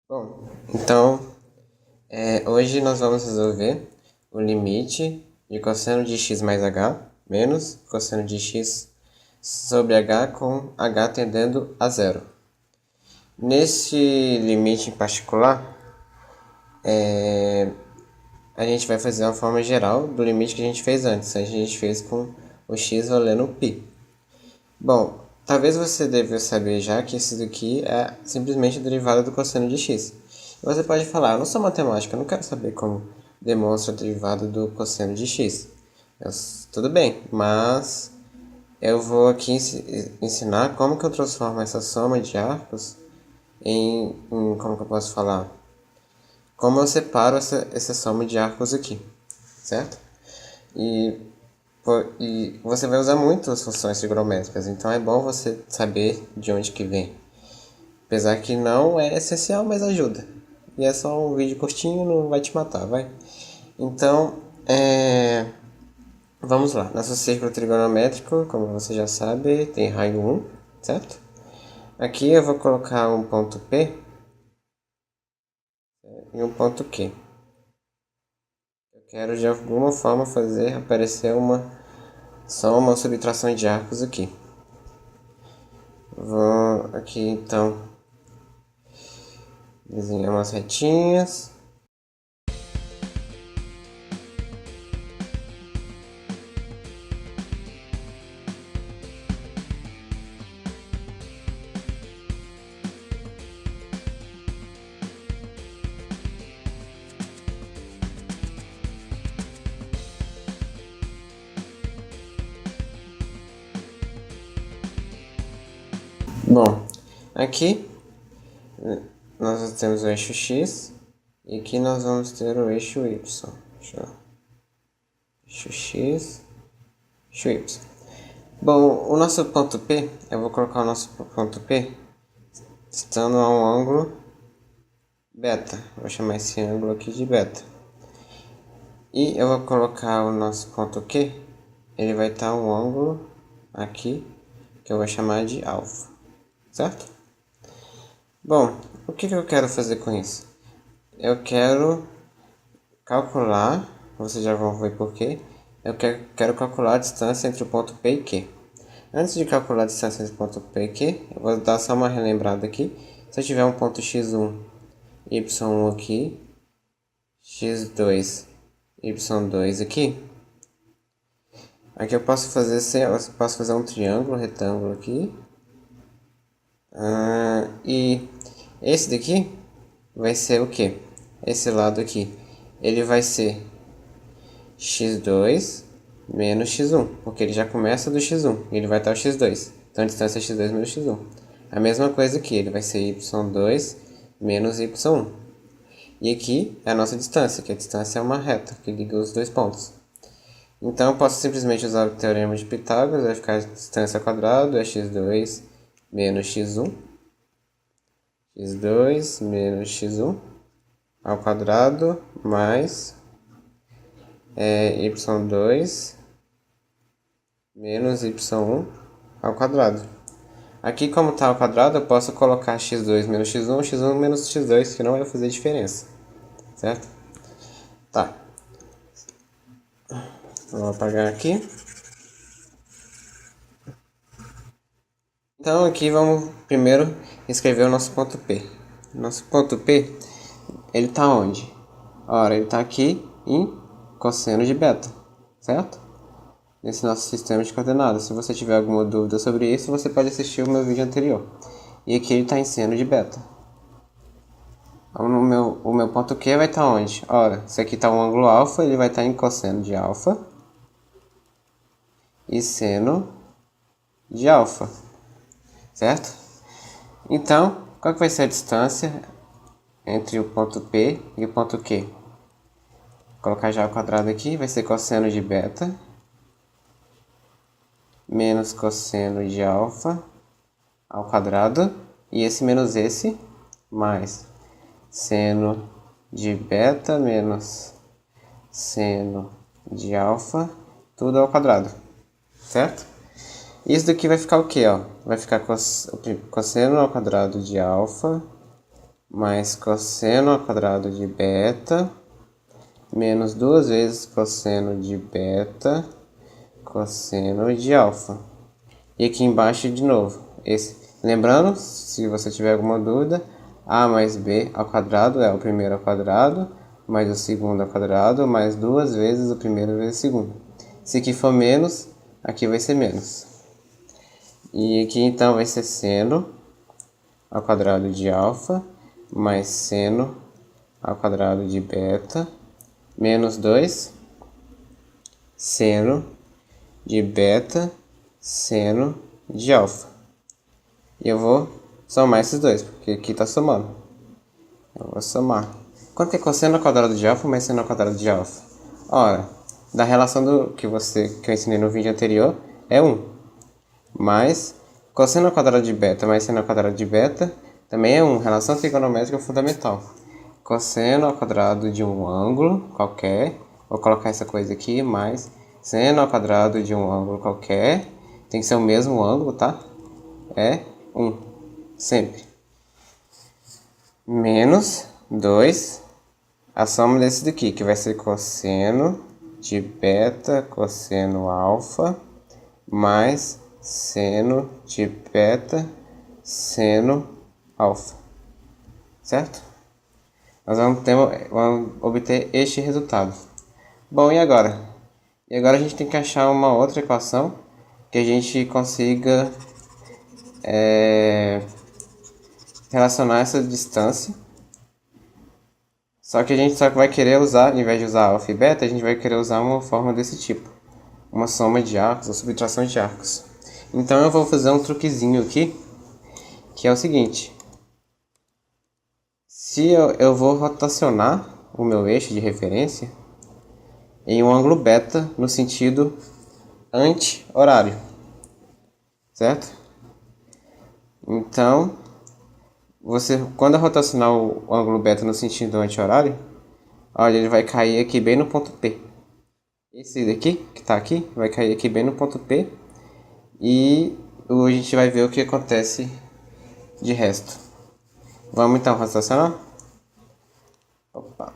Bom, então hoje nós vamos resolver o limite de cosseno de x mais h menos cosseno de x sobre h com h tendendo a zero. Nesse limite em particular, a gente vai fazer uma forma geral do limite que a gente fez antes. A gente fez com o x valendo π. Bom, talvez você deva saber já que esse daqui é simplesmente a derivada do cosseno de x. Você pode falar, eu não sou matemática, eu não quero saber como demonstra a derivada do cosseno de x. Tudo bem, mas eu vou aqui ensinar como que eu transformo essa soma de arcos como que eu posso falar? Como eu separo essa soma de arcos aqui, certo? E você vai usar muito as funções trigonométricas, então é bom você saber de onde que vem. Apesar que não é essencial, mas ajuda. E é só um vídeo curtinho, não vai te matar, vai? Então, vamos lá. Nosso círculo trigonométrico, como você já sabe, tem raio 1, certo? Aqui eu vou colocar um ponto P e um ponto Q. Eu quero de alguma forma fazer aparecer só uma subtração de arcos aqui. Vou aqui então desenhar umas retinhas. Bom, aqui nós temos o eixo x e aqui nós vamos ter o eixo y. Eixo x, eixo y. Bom, o nosso ponto P, eu vou colocar o nosso ponto P estando a um ângulo beta. Vou chamar esse ângulo aqui de beta. E eu vou colocar o nosso ponto Q, ele vai estar um ângulo aqui que eu vou chamar de alfa, certo? Bom, o que eu quero fazer com isso? Eu quero calcular, vocês já vão ver por quê. Eu quero calcular a distância entre o ponto P e Q. Antes de calcular a distância entre o ponto P e Q, eu vou dar só uma relembrada aqui. Se eu tiver um ponto x1, y1 aqui, x2, y2 aqui, eu posso fazer um triângulo, retângulo aqui. E esse daqui vai ser o que? Esse lado aqui, ele vai ser x2 menos x1, porque ele já começa do x1, e ele vai estar o x2. Então a distância é x2 menos x1. A mesma coisa aqui, ele vai ser y2 menos y1. E aqui é a nossa distância, que a distância é uma reta que liga os dois pontos. Então eu posso simplesmente usar o teorema de Pitágoras, vai ficar a distância ao quadrado é x2 menos x1. x2 menos x1 ao quadrado mais y2 menos y1 ao quadrado. Aqui, como está ao quadrado, eu posso colocar x2 menos x1, x1 menos x2, que não vai fazer diferença, certo? Tá. Vou apagar aqui. Então, aqui vamos primeiro escrever o nosso ponto P. Nosso ponto P, ele está onde? Ora, ele está aqui em cosseno de beta, certo? Nesse nosso sistema de coordenadas. Se você tiver alguma dúvida sobre isso, você pode assistir o meu vídeo anterior. E aqui ele está em seno de beta. O meu ponto Q vai estar onde? Ora, se aqui está um ângulo alfa, ele vai estar em cosseno de alfa e seno de alfa, certo? Então, qual que vai ser a distância entre o ponto P e o ponto Q? Vou colocar já ao quadrado aqui, vai ser cosseno de beta menos cosseno de alfa ao quadrado, e esse menos esse, mais seno de beta menos seno de alfa, tudo ao quadrado, certo? Isso daqui vai ficar o quê? Ó? Vai ficar cosseno ao quadrado de alfa mais cosseno ao quadrado de beta, menos 2 vezes cosseno de beta, cosseno de alfa. E aqui embaixo de novo, lembrando, se você tiver alguma dúvida, a mais b ao quadrado é o primeiro ao quadrado, mais o segundo ao quadrado, mais 2 vezes o primeiro vezes o segundo. Se aqui for menos, aqui vai ser menos. E aqui então vai ser seno ao quadrado de alfa, mais seno ao quadrado de beta, menos 2, seno de beta, seno de alfa. E eu vou somar esses dois, porque aqui está somando. Eu vou somar. Quanto é cosseno ao quadrado de alfa mais seno ao quadrado de alfa? Ora, da relação que eu ensinei no vídeo anterior, é 1. Mais cosseno ao quadrado de beta mais seno ao quadrado de beta também é 1. Relação trigonométrica fundamental. Cosseno ao quadrado de um ângulo qualquer. Vou colocar essa coisa aqui, mais seno ao quadrado de um ângulo qualquer. Tem que ser o mesmo ângulo, tá? É 1. Sempre. Menos 2. A soma desse daqui, que vai ser cosseno de beta, cosseno alfa, mais seno de beta, seno alfa. Certo? Nós vamos obter este resultado. Bom, e agora? E agora a gente tem que achar uma outra equação que a gente consiga relacionar essa distância. Só que a gente só vai querer usar, ao invés de usar alfa e beta, a gente vai querer usar uma forma desse tipo. Uma soma de arcos ou subtração de arcos. Então eu vou fazer um truquezinho aqui, que é o seguinte. Se eu vou rotacionar o meu eixo de referência em um ângulo beta no sentido anti-horário, certo? Então, quando eu rotacionar o ângulo beta no sentido anti-horário, olha, ele vai cair aqui bem no ponto P. Esse daqui, que está aqui, vai cair aqui bem no ponto P. E a gente vai ver o que acontece de resto. Vamos então rotacionar? Opa.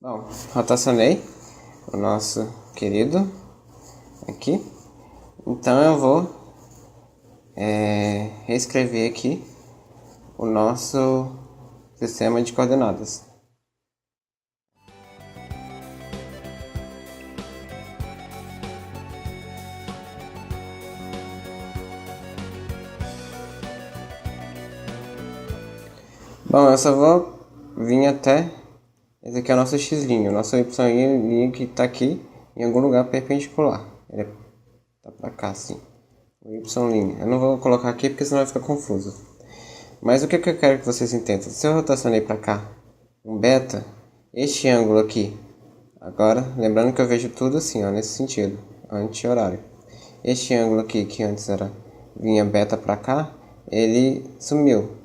Bom, rotacionei o nosso querido aqui. Então eu vou reescrever aqui o nosso sistema de coordenadas. Bom, eu só vou vir até esse aqui é o nosso x', o nosso y' que está aqui em algum lugar perpendicular. Ele tá para cá assim. O y'. Eu não vou colocar aqui porque senão vai ficar confuso. Mas o que eu quero que vocês entendam? Se eu rotacionei para cá um beta, este ângulo aqui, agora, lembrando que eu vejo tudo assim, ó, nesse sentido, anti-horário. Este ângulo aqui, que antes vinha beta para cá, ele sumiu.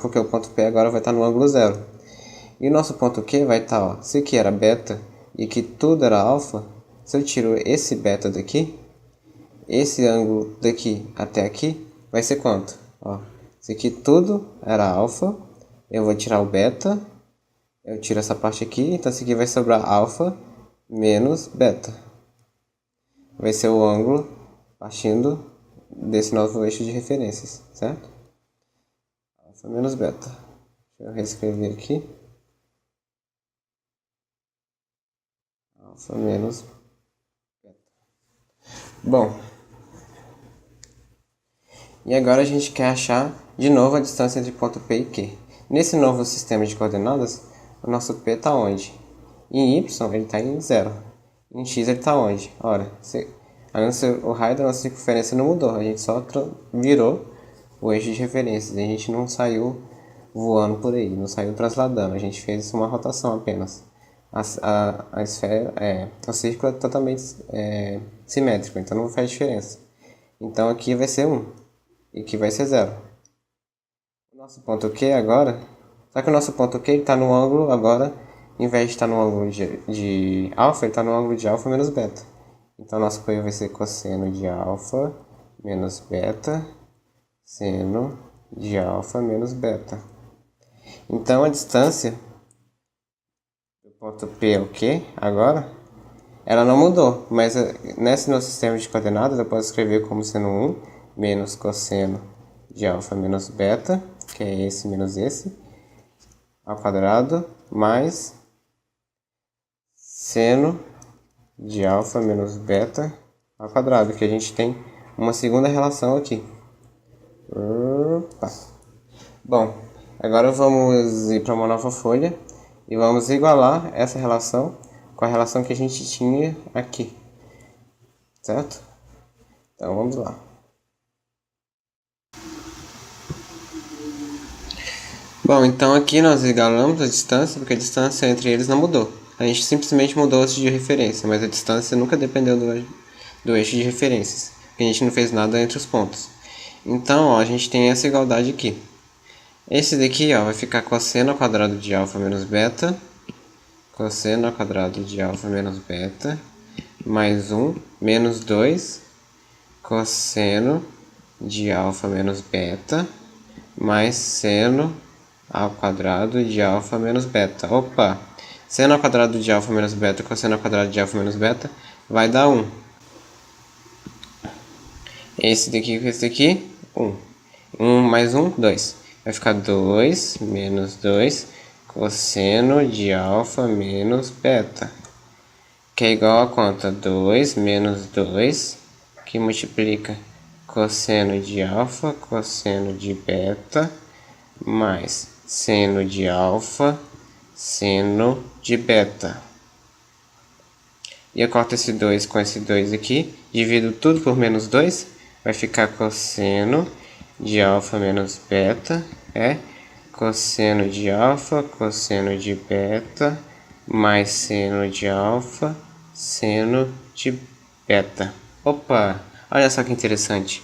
Porque o ponto P agora vai estar no ângulo 0. E o nosso ponto Q vai estar, ó, se aqui era beta e que tudo era alfa, se eu tiro esse beta daqui, esse ângulo daqui até aqui vai ser quanto? Ó, se aqui tudo era alfa, eu vou tirar o beta, eu tiro essa parte aqui, então isso aqui vai sobrar alfa menos beta. Vai ser o ângulo partindo desse novo eixo de referências, certo? Alfa menos beta. Deixa eu reescrever aqui. Alfa menos beta. Bom, e agora a gente quer achar de novo a distância entre ponto P e Q. Nesse novo sistema de coordenadas, o nosso P está onde? Em Y ele está em 0. Em X ele está onde? Ora, o raio da nossa circunferência não mudou, a gente só virou o eixo de referência. A gente não saiu voando por aí, não saiu trasladando, a gente fez uma rotação apenas. A esfera, o círculo é totalmente simétrico, então não faz diferença. Então aqui vai ser 1 e aqui vai ser 0. O nosso ponto Q agora, só que o nosso ponto Q está no ângulo agora em vez de estar no ângulo de alfa, ele está no ângulo de alfa menos beta. Então, nosso apoio vai ser cosseno de alfa menos beta, seno de alfa menos beta. Então, a distância do ponto P é o quê? Agora, ela não mudou, mas nesse nosso sistema de coordenadas eu posso escrever como sendo 1 menos cosseno de alfa menos beta, que é esse menos esse, ao quadrado, mais seno de alfa menos beta ao quadrado, que a gente tem uma segunda relação aqui. Opa. Bom, agora vamos ir para uma nova folha e vamos igualar essa relação com a relação que a gente tinha aqui, certo? Então vamos lá. Bom, então aqui nós igualamos a distância, porque a distância entre eles não mudou. A gente simplesmente mudou o eixo de referência, mas a distância nunca dependeu do eixo de referências, porque a gente não fez nada entre os pontos. Então, ó, a gente tem essa igualdade aqui. Esse daqui, ó, vai ficar cosseno ao quadrado de alfa menos beta, cosseno ao quadrado de alfa menos beta, mais 1, menos 2, cosseno de alfa menos beta, mais seno ao quadrado de alfa menos beta. Opa! Seno ao quadrado de alfa menos beta, cosseno ao quadrado de alfa menos beta, vai dar 1. Esse daqui com esse daqui, 1. 1 mais 1, 2. Vai ficar 2 menos 2 cosseno de alfa menos beta, que é igual a quanto? 2 menos 2, que multiplica cosseno de alfa, cosseno de beta, mais seno de alfa, seno de beta. E eu corto esse 2 com esse 2 aqui, divido tudo por menos 2, vai ficar cosseno de alfa menos beta, cosseno de alfa, cosseno de beta, mais seno de alfa, seno de beta. Opa, olha só que interessante.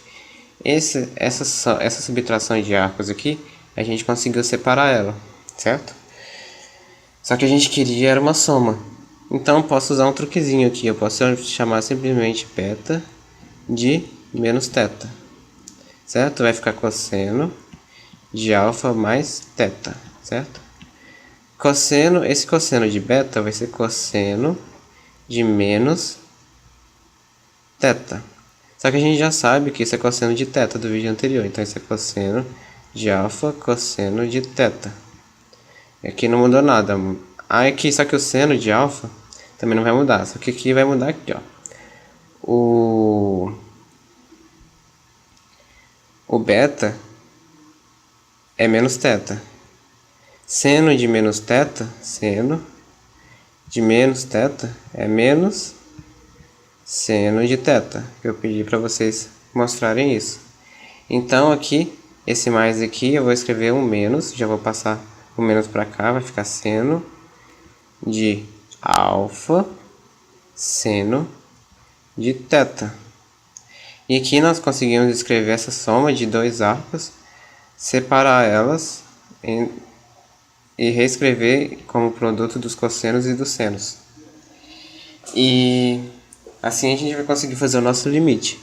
Essa subtração de arcos aqui, a gente conseguiu separar ela, certo? Só que a gente queria era uma soma. Então, posso usar um truquezinho aqui. Eu posso chamar simplesmente beta de menos θ, certo? Vai ficar cosseno de alfa mais θ, certo? Esse cosseno de beta vai ser cosseno de menos θ. Só que a gente já sabe que isso é cosseno de θ do vídeo anterior. Então, isso é cosseno de alfa, cosseno de θ. Aqui não mudou nada. Aqui, só que o seno de alfa também não vai mudar. Só que aqui vai mudar aqui, ó. O beta é menos θ. Seno de menos θ, seno de menos θ é menos seno de θ. Eu pedi para vocês mostrarem isso. Então aqui, esse mais aqui, eu vou escrever um menos. Já vou passar o menos para cá, vai ficar seno de alfa, seno de θ. E aqui nós conseguimos escrever essa soma de dois arcos, separar elas e reescrever como produto dos cossenos e dos senos. E assim a gente vai conseguir fazer o nosso limite.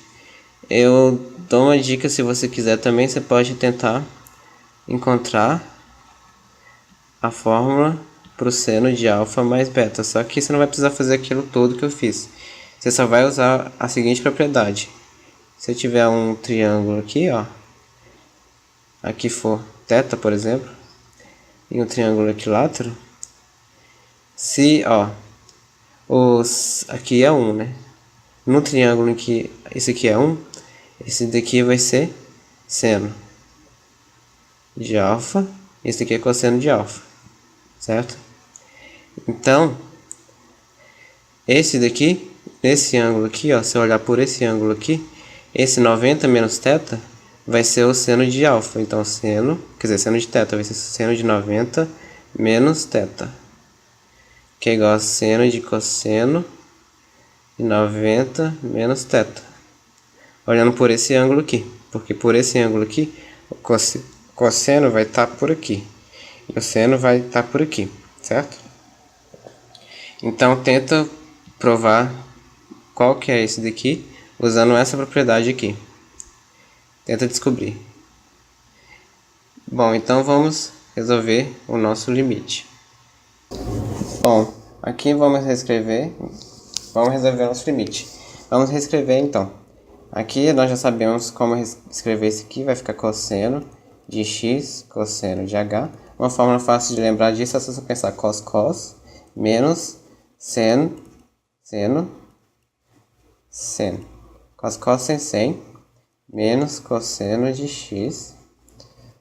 Eu dou uma dica, se você quiser também, você pode tentar encontrar a fórmula para o seno de alfa mais beta. Só que você não vai precisar fazer aquilo todo que eu fiz. Você só vai usar a seguinte propriedade. Se eu tiver um triângulo aqui, ó, aqui for θ, por exemplo, e um triângulo equilátero, se, ó, aqui é 1, né? No triângulo em que esse aqui é 1, esse daqui vai ser seno de alfa, esse aqui é cosseno de alfa, certo? Então, esse daqui, nesse ângulo aqui, ó, se eu olhar por esse ângulo aqui, esse 90 menos θ vai ser o seno de alfa. Então, seno de θ vai ser seno de 90 menos θ, que é igual a seno de cosseno de 90 menos θ. Olhando por esse ângulo aqui, porque por esse ângulo aqui, o cosseno vai estar por aqui, e o seno vai estar por aqui, certo? Então tenta provar qual que é esse daqui usando essa propriedade aqui. Tenta descobrir. Bom, então vamos resolver o nosso limite. Bom, aqui vamos reescrever. Vamos resolver o nosso limite. Vamos reescrever então. Aqui nós já sabemos como escrever esse aqui. Vai ficar cosseno de x, cosseno de h. Uma fórmula fácil de lembrar disso é só você pensar cos, menos seno, seno. Cos sem 100, menos cosseno de x,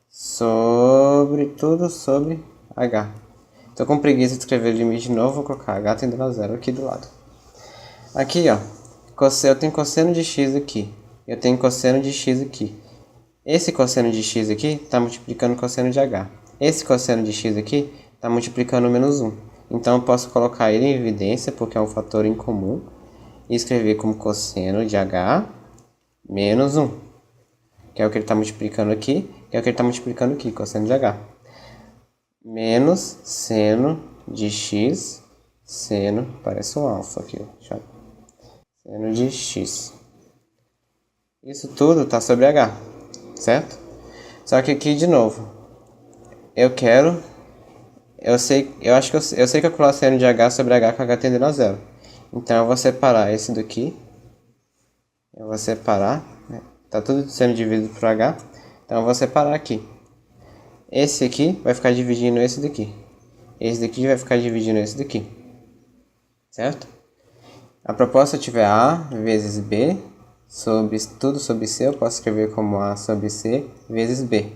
sobre tudo sobre h. Tô com preguiça de escrever o limite de novo, vou colocar h tendendo a zero aqui do lado. Aqui, ó, eu tenho cosseno de x aqui, eu tenho cosseno de x aqui. Esse cosseno de x aqui está multiplicando o cosseno de h. Esse cosseno de x aqui está multiplicando o menos 1. Então eu posso colocar ele em evidência, porque é um fator incomum, e escrever como cosseno de h menos 1. Que é o que ele está multiplicando aqui, que é o que ele está multiplicando aqui, cosseno de h. Menos seno de x, seno, parece um alfa aqui, ó. Seno de x. Isso tudo está sobre h, certo? Só que aqui de novo, eu sei calcular seno de h sobre h com h tendendo a zero. Então eu vou separar esse daqui. Eu vou separar, né? Tá tudo sendo dividido por h. Então eu vou separar aqui. Esse aqui vai ficar dividindo esse daqui. Esse daqui vai ficar dividindo esse daqui. Certo? A proposta tiver a vezes b sobre tudo sobre c, eu posso escrever como a sobre c vezes b.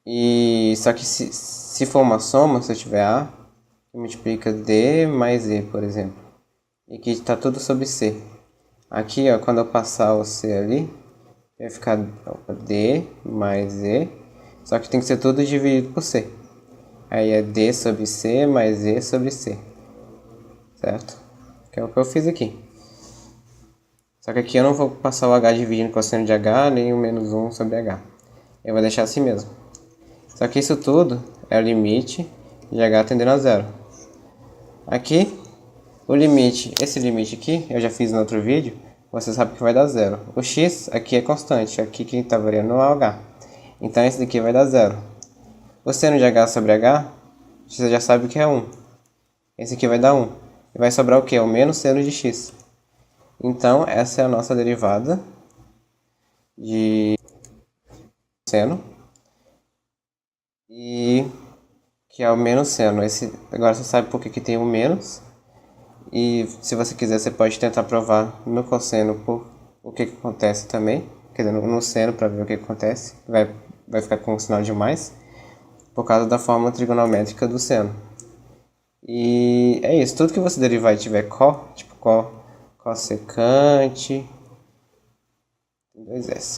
E só que se for uma soma, se eu tiver a, multiplica d mais e, por exemplo. E aqui está tudo sobre c. Aqui, ó, quando eu passar o c ali, vai ficar d mais e, só que tem que ser tudo dividido por c. Aí é d sobre c mais e sobre c. Certo? Que é o que eu fiz aqui. Só que aqui eu não vou passar o h dividindo cosseno de h, nem o menos 1 sobre h. Eu vou deixar assim mesmo. Só que isso tudo é o limite de h tendendo a zero. Aqui, o limite, esse limite aqui, eu já fiz no outro vídeo, você sabe que vai dar zero. O x aqui é constante, aqui quem está variando é o h. Então esse daqui vai dar zero. O seno de h sobre h, você já sabe que é 1. Esse aqui vai dar 1. E vai sobrar o que? O menos seno de x. Então essa é a nossa derivada de seno. E que é o menos seno. Agora você sabe por que tem o menos. E se você quiser, você pode tentar provar no cosseno por o que acontece também. Quer dizer, no seno para ver o que acontece. Vai ficar com um sinal de mais. Por causa da fórmula trigonométrica do seno. E é isso. Tudo que você derivar e tiver tipo cossecante,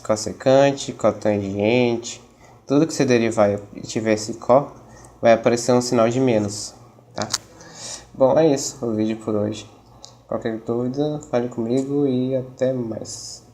cossecante, cotangente, tudo que você derivar e tiver esse vai aparecer um sinal de menos, tá? Bom, é isso o vídeo por hoje. Qualquer dúvida, fale comigo e até mais.